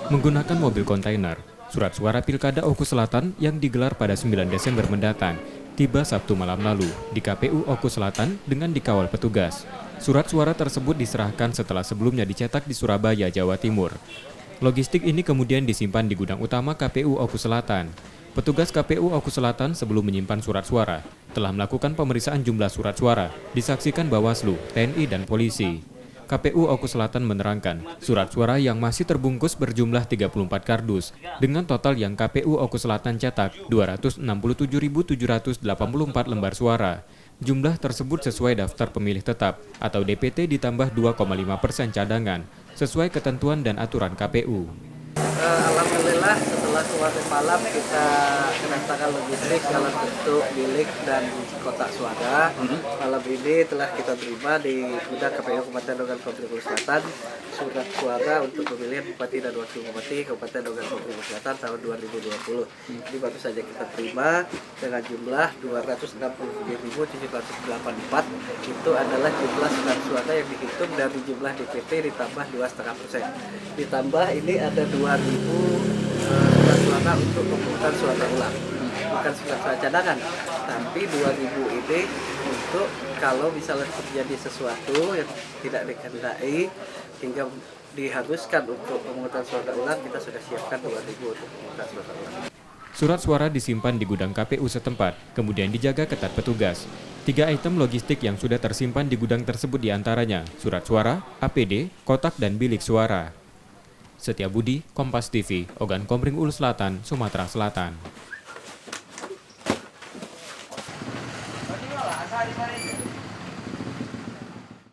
Menggunakan mobil kontainer, surat suara Pilkada Oku Selatan yang digelar pada 9 Desember mendatang tiba Sabtu malam lalu di KPU Oku Selatan dengan dikawal petugas. Surat suara tersebut diserahkan setelah sebelumnya dicetak di Surabaya, Jawa Timur. Logistik ini kemudian disimpan di gudang utama KPU Oku Selatan. Petugas KPU Oku Selatan sebelum menyimpan surat suara telah melakukan pemeriksaan jumlah surat suara, disaksikan Bawaslu, TNI, dan polisi. KPU Oku Selatan menerangkan, surat suara yang masih terbungkus berjumlah 34 kardus, dengan total yang KPU Oku Selatan cetak 267.784 lembar suara. Jumlah tersebut sesuai daftar pemilih tetap atau DPT ditambah 2,5% cadangan, sesuai ketentuan dan aturan KPU. Alhamdulillah setelah kemarin malam kita kedatangan logistik dalam bentuk bilik dan kotak suara. Malam ini telah kita terima di gudang KPU Kabupaten Donggala Provinsi Selatan surat suara untuk pemilihan Bupati dan Wakil Bupati Kabupaten Donggala Provinsi Selatan tahun 2020. Ini baru saja kita terima dengan jumlah 267.784. Itu adalah jumlah surat suara yang dihitung dari jumlah DPT ditambah 2,5%. Ditambah ini ada 2.000 surat suara untuk pemungutan suara ulang, bukan surat suara cadangan, tapi 2.000 ini untuk kalau misalnya terjadi sesuatu yang tidak dikehendaki hingga diharuskan untuk pemungutan suara ulang, kita sudah siapkan 2.000 untuk pemungutan suara ulang. Surat suara disimpan di gudang KPU setempat, kemudian dijaga ketat petugas. 3 item logistik yang sudah tersimpan di gudang tersebut diantaranya surat suara, APD, kotak, dan bilik suara. Setiabudi, Kompas TV, Ogan Komering Ulu Selatan, Sumatera Selatan.